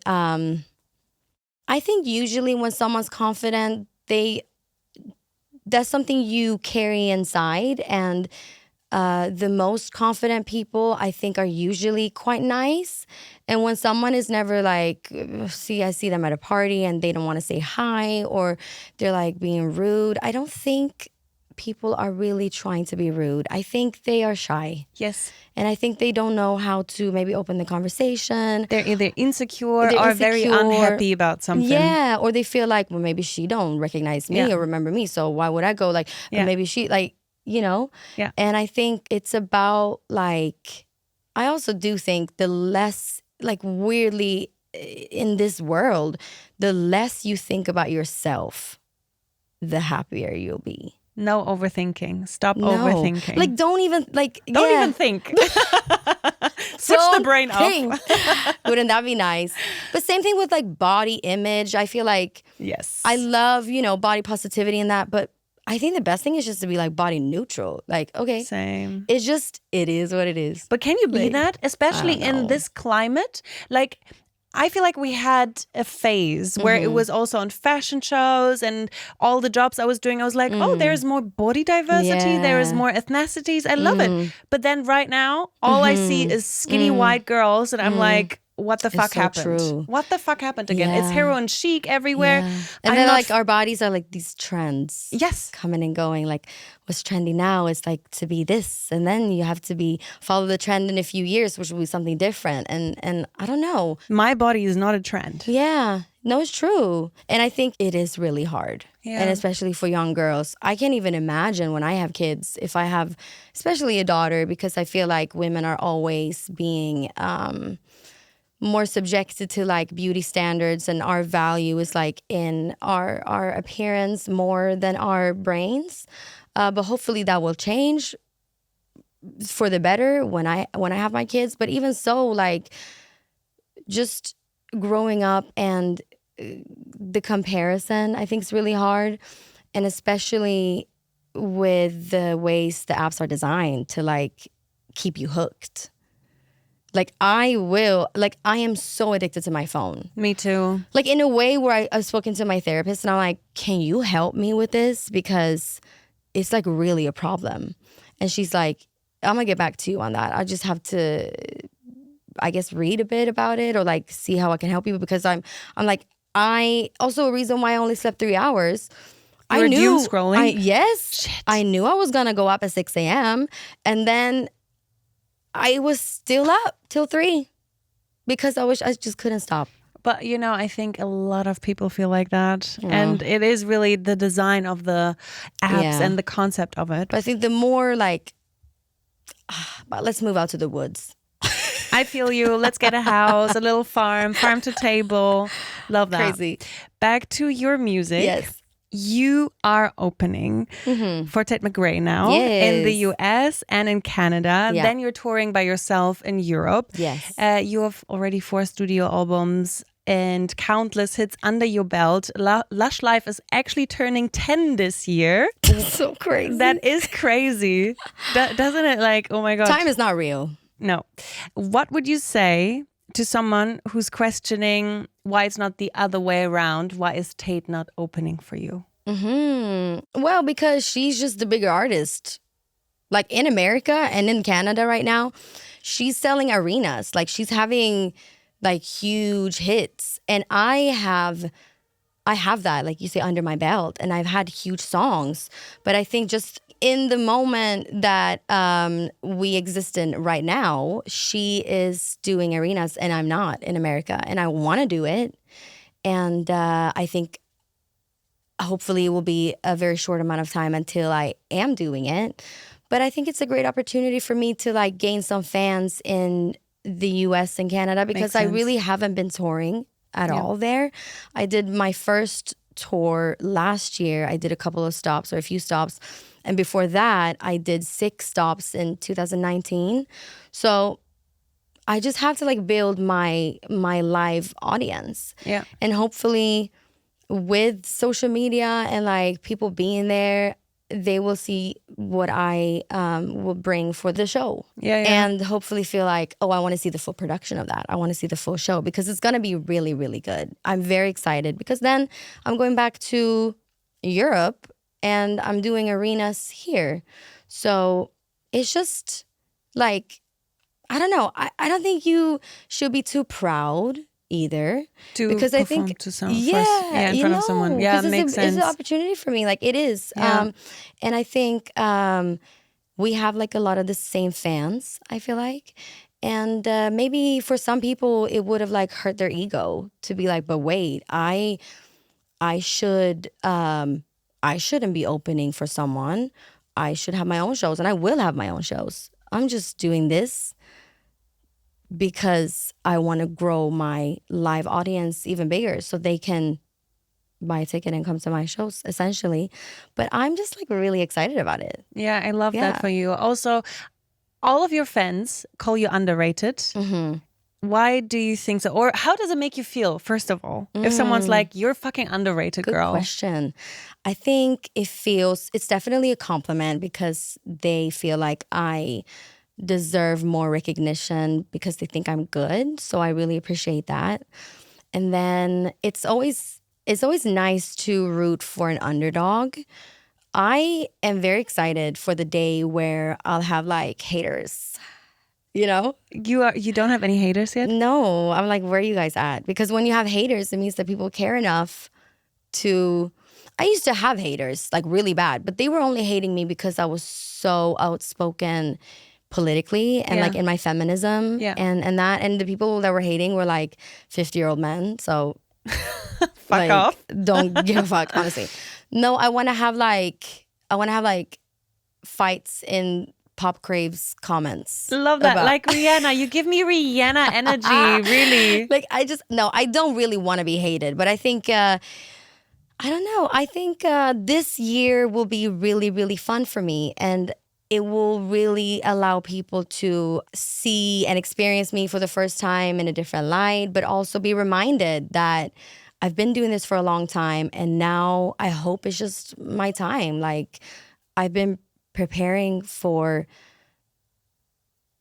I think usually when someone's confident, that's something you carry inside, and the most confident people I think are usually quite nice. And when someone is never like, I see them at a party and they don't want to say hi, or they're like being rude, I don't think people are really trying to be rude. I think they are shy. Yes. And I think they don't know how to maybe open the conversation. They're either insecure They're or very insecure. unhappy about something. Yeah, or they feel like, well, maybe she don't recognize me Yeah. or remember me, so why would I go? Like, Yeah. or maybe she, like, you know? Yeah. And I think it's about, like, I also do think the less, like, weirdly in this world, the less you think about yourself, the happier you'll be. No overthinking. Stop No. overthinking. Like, don't even, like, Don't yeah. even think. Switch the Don't brain off. think. Wouldn't that be nice? But same thing with like body image. I feel like Yes. I love, body positivity and that, but I think the best thing is just to be like body neutral. Like, okay, Same. it is what it is. But can you be Like, that? Especially I don't know. in this climate? Like, I feel like we had a phase where Mm-hmm. it was also on fashion shows and all the jobs I was doing. I was like, oh, there's more body diversity. There is Mm. Yeah. Mm. more ethnicities. I love it. But then right now, all I see is skinny white girls. And I'm like, what the fuck Mm-hmm. so happened? true. What the fuck happened again? It's Yeah. heroin chic everywhere. Yeah. I'm And then not like our bodies are like these trends. Yes. Coming and going. Like what's trendy now is like to be this, and then you have to follow the trend in a few years, which will be something different. And I don't know. My body is not a trend. Yeah, no, it's true. And I think it is really hard. Yeah. And especially for young girls. I can't even imagine when I have kids, if I have, especially a daughter, because I feel like women are always being more subjected to like beauty standards, and our value is like in our appearance more than our brains. But hopefully that will change for the better when I have my kids. But even so, like just growing up and the comparison, I think is really hard, and especially with the ways the apps are designed to like keep you hooked. Like I am so addicted to my phone. Me too. Like in a way where I've spoken to my therapist and I'm like, can you help me with this? Because it's like really a problem. And she's like, I'm gonna get back to you on that. I just have to, I guess, read a bit about it or like see how I can help you, because I'm like, also a reason why I only slept 3 hours. You were doom scrolling? Yes. I knew I was gonna go up at 6 a.m. and then I was still up till 3 because I just couldn't stop. But, I think a lot of people feel like that. And it is really the design of the apps Yeah. and the concept of it. But I think the more like, but let's move out to the woods. I feel you. Let's get a house, a little farm to table. Love that. Crazy. Back to your music. Yes. You are opening for Tate McRae now in the Yes. US and in Canada. Yeah. Then you're touring by yourself in Europe. Yes. You have already 4 studio albums and countless hits under your belt. Lush Life is actually turning 10 this year. So crazy. That is crazy. Doesn't it? Like, oh my God. Time is not real. No. What would you say to someone who's questioning why it's not the other way around? Why is Tate not opening for you? Well, because she's just the bigger artist. Like in America and in Canada right now, she's selling arenas. Like she's having like huge hits. And I have that, like you say, under my belt. And I've had huge songs. But I think just in the moment that we exist in right now, she is doing arenas and I'm not in America. And I want to do it. And I think hopefully it will be a very short amount of time until I am doing it. But I think it's a great opportunity for me to like gain some fans in the US and Canada, because I sense. really haven't been touring at all there. I did my first tour last year. I did a couple of stops or a few stops. And before that, I did 6 stops in 2019. So I just have to like build my live audience. Yeah. And hopefully with social media and like people being there, they will see what I will bring for the show. Yeah. And hopefully feel like, oh, I want to see the full production of that. I want to see the full show because it's going to be really, really good. I'm very excited because then I'm going back to Europe and I'm doing arenas here. So it's just like, I don't know. I don't think you should be too proud either. Because I think to someone yeah, first. Yeah, in front of someone. Yeah, it makes sense. It's an opportunity for me. Like it is. Yeah. And I think we have like a lot of the same fans, I feel like. And maybe for some people it would have like hurt their ego to be like, but wait, I shouldn't be opening for someone. I should have my own shows and I will have my own shows. I'm just doing this because I want to grow my live audience even bigger so they can buy a ticket and come to my shows, essentially. But I'm just like really excited about it. Yeah, I love Yeah. that for you. Also, all of your fans call you underrated. Mm-hmm. Why do you think so? Or how does it make you feel, first of all? If someone's like, you're fucking underrated, Good girl. question. I think it's definitely a compliment because they feel like I deserve more recognition because they think I'm good. So I really appreciate that. And then it's always nice to root for an underdog. I am very excited for the day where I'll have like haters. You know? You don't have any haters yet? No, I'm like, where are you guys at? Because when you have haters, it means that people care enough to. I used to have haters, like really bad, but they were only hating me because I was so outspoken politically and Yeah. like in my feminism Yeah. and the people that were hating were like 50-year-old men. So Fuck off. Don't give a fuck, honestly. No, I want to have like fights in Pop Crave's comments. Love that. about- Like Rihanna. You give me Rihanna energy, really. Like I don't really want to be hated, but I think I don't know. I think this year will be really, really fun for me, and it will really allow people to see and experience me for the first time in a different light, but also be reminded that I've been doing this for a long time, and now I hope it's just my time. Like I've been preparing for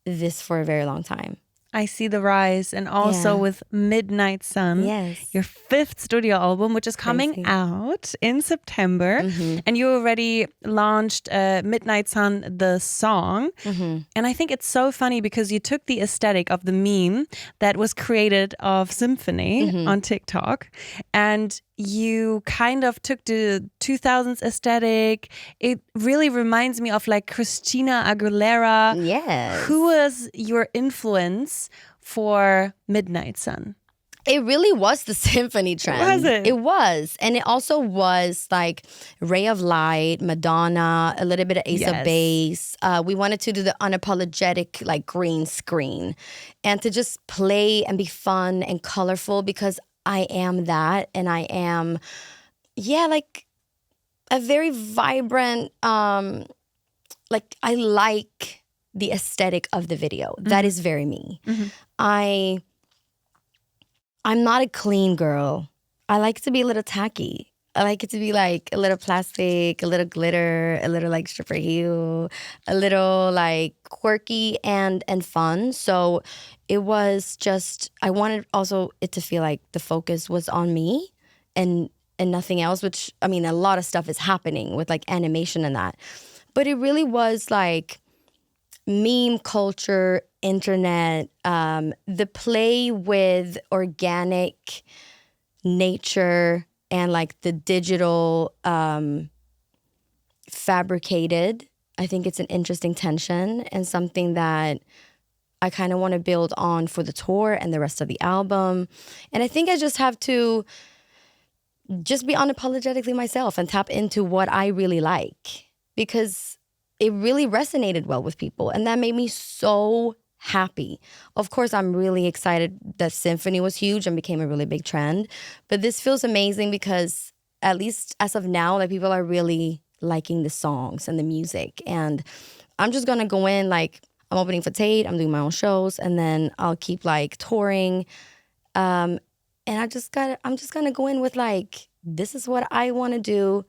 this for a very long time. I see the rise, and also Yeah. with Midnight Sun, Yes. your 5th studio album, which is coming Crazy. out in September. And you already launched Midnight Sun, the song. And I think it's so funny because you took the aesthetic of the meme that was created of Symphony on TikTok, and you kind of took the 2000s aesthetic. It really reminds me of like Christina Aguilera. Yes. Who was your influence for Midnight Sun? It really was the symphony trend. Was it? It was. And it also was like Ray of Light, Madonna, a little bit of Ace Yes. of Base. We wanted to do the unapologetic like green screen and to just play and be fun and colorful because I am that. And I am, like a very vibrant, like I like the aesthetic of the video. That is very me. I'm not a clean girl. I like to be a little tacky. I like it to be like a little plastic, a little glitter, a little like stripper heel, a little like quirky and fun. So it was just, I wanted also it to feel like the focus was on me and nothing else, which, I mean, a lot of stuff is happening with like animation and that. But it really was like meme culture, internet, the play with organic nature and like the digital fabricated. I think it's an interesting tension and something that I kind of want to build on for the tour and the rest of the album. And I think I just have to just be unapologetically myself and tap into what I really like because it really resonated well with people. And that made me so happy. Of course, I'm really excited that Symphony was huge and became a really big trend. But this feels amazing because at least as of now, like people are really liking the songs and the music. And I'm just gonna go in like I'm opening for Tate, I'm doing my own shows, and then I'll keep like touring. And I'm just gonna go in with like, this is what I wanna do.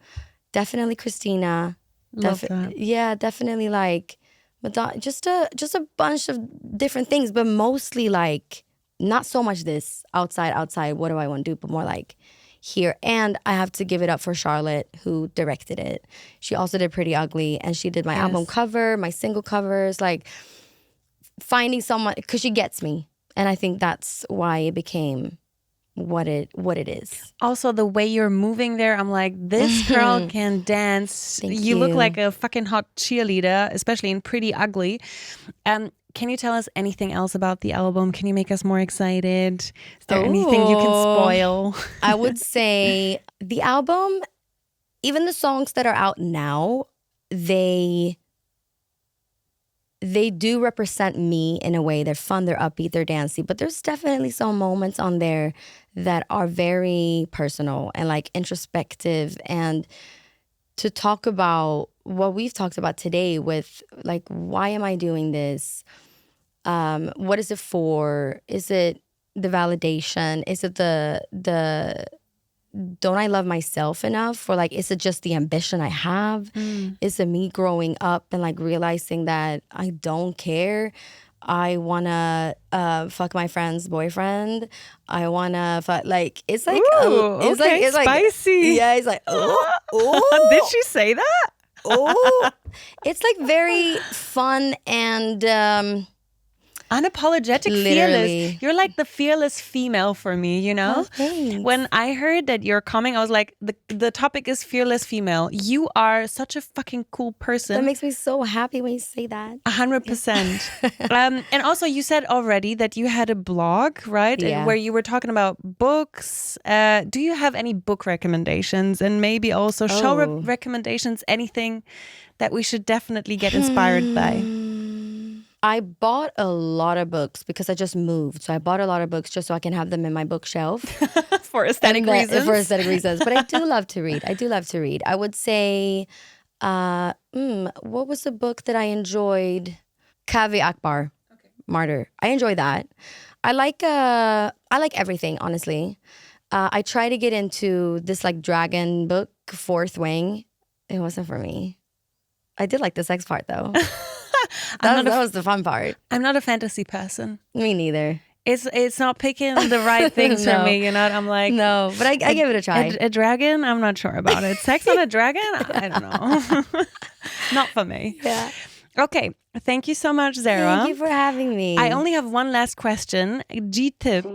Definitely Christina. Love that. Yeah, definitely like Madonna, just a bunch of different things, but mostly like not so much this outside, what do I want to do, but more like here. And I have to give it up for Charlotte, who directed it. She also did Pretty Ugly, and she did my album cover, my single covers, like finding someone, because she gets me. And I think that's why it became what it is. Also, the way you're moving there, I'm like, this girl can dance. Thank You look you. like a fucking hot cheerleader, especially in Pretty Ugly. Can you tell us anything else about the album? Can you make us more excited? Is there anything you can spoil? I would say the album, even the songs that are out now, they do represent me in a way. They're fun, they're upbeat, they're dancey, but there's definitely some moments on there that are very personal and like introspective, and to talk about what we've talked about today with like, why am I doing this? What is it for? Is it the validation? Is it the don't I love myself enough? Or like, is it just the ambition I have? Is it me growing up and like realizing that I don't care? I wanna fuck my friend's boyfriend. I wanna fuck, like, it's like Ooh, it's like spicy. yeah, it's like oh Did she say that? oh it's like very fun and Unapologetic, Literally. fearless. You're like the fearless female for me, you know? Oh, thanks. When I heard that you're coming, I was like, the topic is fearless female. You are such a fucking cool that person. makes me so happy when you say that. 100%. And also, you said already that you had a blog, right? Yeah. Where you were talking about books. Do you have any book recommendations, and maybe also show recommendations? Anything that we should definitely get inspired by? I bought a lot of books because I just moved. So I bought a lot of books just so I can have them in my bookshelf. For aesthetic And reasons. For aesthetic reasons. But I do love to read. I would say, what was the book that I enjoyed? Kavi Akbar, Martyr. I enjoy that. I like everything, honestly. I try to get into this like dragon book, Fourth Wing. It wasn't for me. I did like the sex part though. That was the fun part. I'm not a fantasy person. Me neither. It's not picking the right things for No. me, you know? I'm like, No, but I give it a try. a dragon? I'm not sure about it. Sex on a dragon? I don't know. Not for me. Yeah. Okay. Thank you so much, Zara. Thank you for having me. I only have one last question. G-Tip.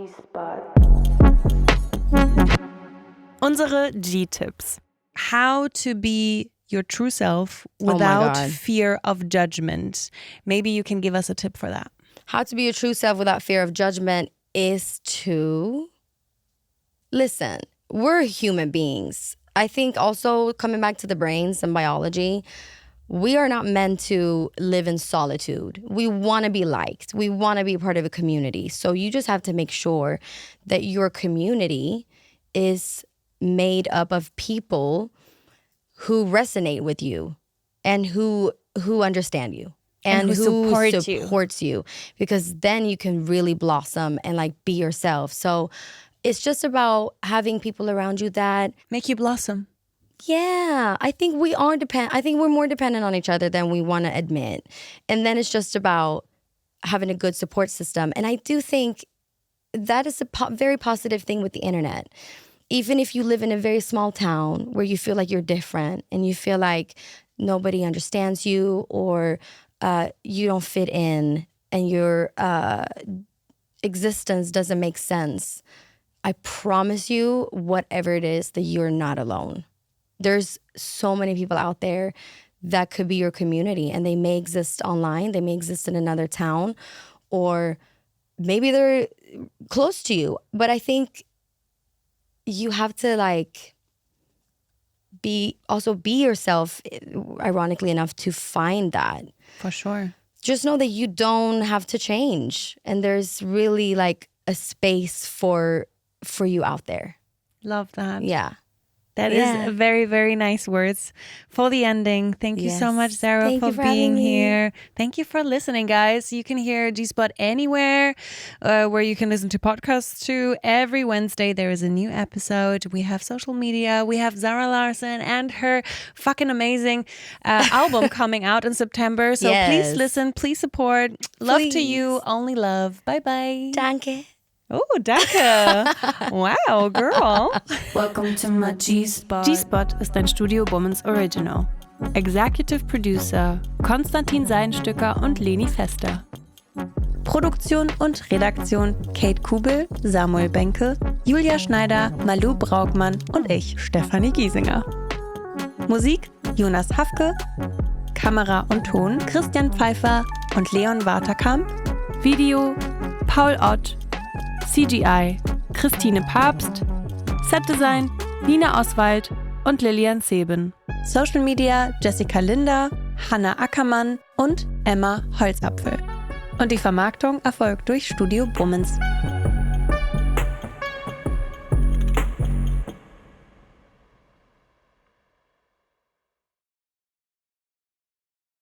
Unsere G-Tips. How to be your true self without God. fear of judgment. Maybe you can give us a tip for that. How to be your true self without fear of judgment is to listen. We're human beings. I think also coming back to the brains and biology, we are not meant to live in solitude. We want to be liked. We want to be part of a community. So you just have to make sure that your community is made up of people who resonate with you and who understand you and who support you. supports you, because then you can really blossom and like be yourself. So it's just about having people around you that, Make you blossom. yeah, I think we're more dependent on each other than we want to admit. And then it's just about having a good support system. And I do think that is a very positive thing with the internet. Even if you live in a very small town where you feel like you're different and you feel like nobody understands you, or you don't fit in and your existence doesn't make sense, I promise you, whatever it is, that you're not alone. There's so many people out there that could be your community, and they may exist online, they may exist in another town, or maybe they're close to you. But I think you have to like be yourself, ironically enough, to find that. For sure. just know that you don't have to change. And there's really like a space for you out there. Love that. Yeah. That is very, very nice words for the ending. Thank you so much, Sarah, Thank for you for being having me. here. Thank you for listening, guys. You can hear G-Spot anywhere where you can listen to podcasts too. Every Wednesday, there is a new episode. We have social media. We have Zara Larsson and her fucking amazing album coming out in September. So please listen, please support. Love to you. Only love. Bye-bye. Danke. Oh, danke. Wow, girl. Welcome to my G-Spot. G-Spot ist ein Studio Womans Original. Executive Producer Konstantin Seidenstücker und Leni Fester. Produktion und Redaktion Kate Kubel, Samuel Benke, Julia Schneider, Malou Braugmann und ich, Stefanie Giesinger. Musik Jonas Hafke, Kamera und Ton Christian Pfeiffer und Leon Waterkamp, Video Paul Ott, CGI Christine Papst, Setdesign Nina Oswald und Lilian Zeben. Social Media Jessica Linder, Hanna Ackermann und Emma Holzapfel. Und die Vermarktung erfolgt durch Studio Womans.